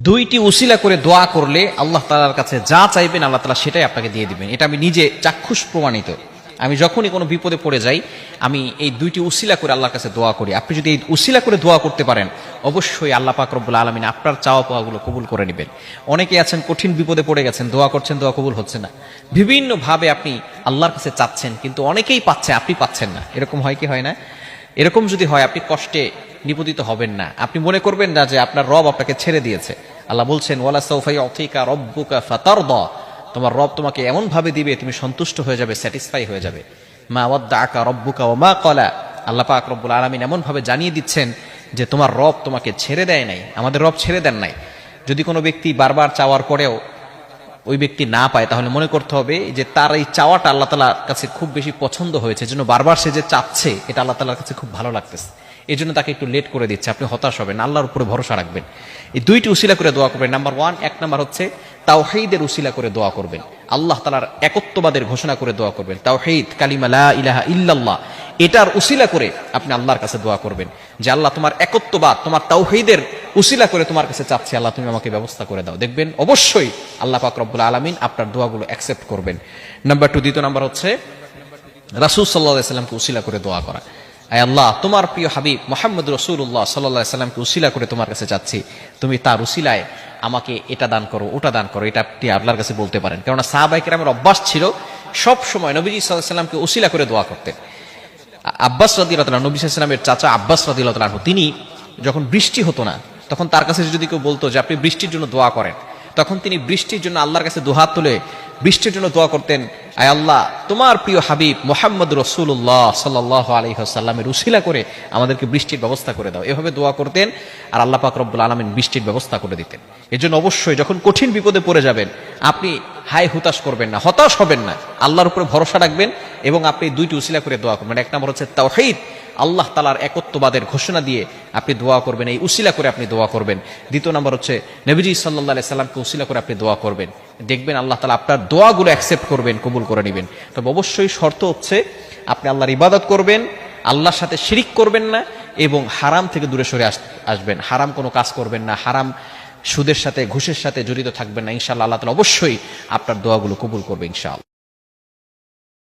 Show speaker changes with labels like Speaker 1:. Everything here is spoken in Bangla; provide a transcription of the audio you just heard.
Speaker 1: দুইটি উসিলা করে দোয়া করলে আল্লাহ তাআলার কাছে যা চাইবেন আল্লাহ তাআলা সেটাই আপনাকে দিয়ে দিবেন। এটা আমি নিজে চাক্ষুষ প্রমাণিত। আমি যখনই কোনো বিপদে পড়ে যাই আমি এই দুইটি উসিলা করে আল্লাহর কাছে দোয়া করি। আপনি যদি এই উসিলা করে দোয়া করতে পারেন অবশ্যই আল্লাহ পাক রব্বুল আলামিন আপনার চাওয়া পাওয়াগুলো কবুল করে নেবেন। অনেকে আছেন কঠিন বিপদে পড়ে গেছেন, দোয়া করছেন, দোয়া কবুল হচ্ছে না। বিভিন্ন ভাবে আপনি আল্লাহর কাছে চাচ্ছেন কিন্তু অনেকেই পাচ্ছে, আপনি পাচ্ছেন না। এরকম হয় কি হয় না? এরকম যদি হয় আপনি কষ্টে নিপতিত হবেন না। আপনি মনে করবেন না যে আপনার রব আপনাকে ছেড়ে দিয়েছে। আল্লাহ বলছেন ওয়ালা সাউফা ইউতিকা রাব্বুকা ফাতারদা, তোমার রব তোমাকে এমন ভাবে দিবে তুমি সন্তুষ্ট হয়ে যাবে, স্যাটিসফাই হয়ে যাবে। মা ওয়াদ্দাআকা রাব্বুকা ওয়া মা ক্বালা, আল্লাহ পাক রব্বুল আলামিন এমন ভাবে জানিয়ে দিচ্ছেন যে তোমার রব তোমাকে ছেড়ে দেয় নাই, আমাদের রব ছেড়ে দেন নাই। যদি কোনো ব্যক্তি বারবার চাওয়ার পরেও ওই ব্যক্তি না পায় তাহলে মনে করতে হবে যে তার এই চাওয়াটা আল্লাহ তাআলার কাছে খুব বেশি পছন্দ হয়েছে, জন্য বারবার সে যে চাচ্ছে এটা আল্লাহ তাআলার কাছে খুব ভালো লাগতেছে, এই জন্য তাকে একটু লেট করে দিচ্ছে। আপনি হতাশ হবেন, আল্লাহর উপরে ভরসা রাখবেন। এই দুইটি উসিলা করে দোয়া করবেন। নাম্বার ওয়ান, এক নাম্বার হচ্ছে তাওহীদের উসিলা করে দোয়া করবেন, আল্লাহ তাআলার একত্ববাদের ঘোষণা করে দোয়া করবেন। তাওহীদ, কালিমা লা ইলাহা ইল্লাল্লাহ, এটার উসিলা করে আপনি আল্লাহর কাছে দোয়া করবেন যে আল্লাহ তোমার একত্ববাদ, তোমার তাওহীদের উসিলা করে তোমার কাছে চাচ্ছি, আল্লাহ তুমি আমাকে ব্যবস্থা করে দাও। দেখবেন অবশ্যই আল্লাহ পাক রব্বুল আলামিন আপনার দোয়াগুলো অ্যাকসেপ্ট করবেন। নাম্বার টু, দ্বিতীয় নাম্বার হচ্ছে রাসূল সাল্লাল্লাহু আলাইহি সাল্লামকে উসিলা করে দোয়া করা। আয় আল্লাহ, তোমার প্রিয় হাবিব মুহাম্মদ রাসূলুল্লাহ সাল্লাল্লাহু আলাইহি সাল্লামকে উসিলা করে তোমার কাছে চাচ্ছি, তুমি তার উসিলায় আমাকে এটা দান করো, ওটা দান করো। এটা আপনি আল্লাহর কাছে বলতে পারেন, কেননা সাহাবায়ে কেরামের অভ্যাস ছিল সব সময় নবীজি সাল্লাল্লাহু আলাইহি সাল্লামকে উসিলা করে দোয়া করতেন। আব্বাস রাদিয়াল্লাহু তাআলা, নবী সাল্লাল্লাহু আলাইহি সাল্লামের চাচা আব্বাস রাদিয়াল্লাহু তাআলা, তিনি যখন বৃষ্টি হতো না তখন তার কাছে যদি কেউ বলতো যে আপনি বৃষ্টির জন্য দোয়া করেন, তখন তিনি বৃষ্টির জন্য আল্লাহর কাছে দুহাত তুলে বৃষ্টির জন্য দোয়া করতেন, আয় আল্লাহ তোমার প্রিয় হাবিব মুহাম্মদ রাসূলুল্লাহ সাল্লাল্লাহু আলাইহি ওয়াসাল্লামের উসিলা করে আমাদেরকে বৃষ্টির ব্যবস্থা করে দাও। এভাবে দোয়া করতেন আর আল্লাহ পাক রব্বুল আলামিন বৃষ্টির ব্যবস্থা করে দিতেন। এজন্য অবশ্যই যখন কঠিন বিপদে পড়ে যাবেন আপনি হায় হুতাশ করবেন না, হতাশ হবেন না, আল্লাহর উপরে ভরসা রাখবেন এবং আপনি দুইটি উসিলা করে দোয়া করবেন। এক নম্বর হচ্ছে তাওহীদ, আল্লাহ তাআলার একত্ববাদের ঘোষণা দিয়ে আপনি দোয়া করবেন, এই উসিলা করে আপনি দোয়া করবেন। দ্বিতীয় নম্বর হচ্ছে নবীজি সাল্লাল্লাহু আলাইহি সাল্লামকে উসিলা করে আপনি দোয়া করবেন। দেখবেন আল্লাহ তাআলা আপনার দোয়াগুলো অ্যাকসেপ্ট করবেন, কবুল করে নেবেন। তবে অবশ্যই শর্ত হচ্ছে আপনি আল্লাহর ইবাদত করবেন, আল্লাহর সাথে শিরিক করবেন না এবং হারাম থেকে দূরে সরে আসবেন। হারাম কোনো কাজ করবেন না, হারাম সুদের সাথে ঘুষের সাথে জড়িত থাকবেন না। ইনশাআল্লাহ আল্লাহ তাআলা অবশ্যই আপনার দোয়াগুলো কবুল করবে ইনশাআল্লাহ।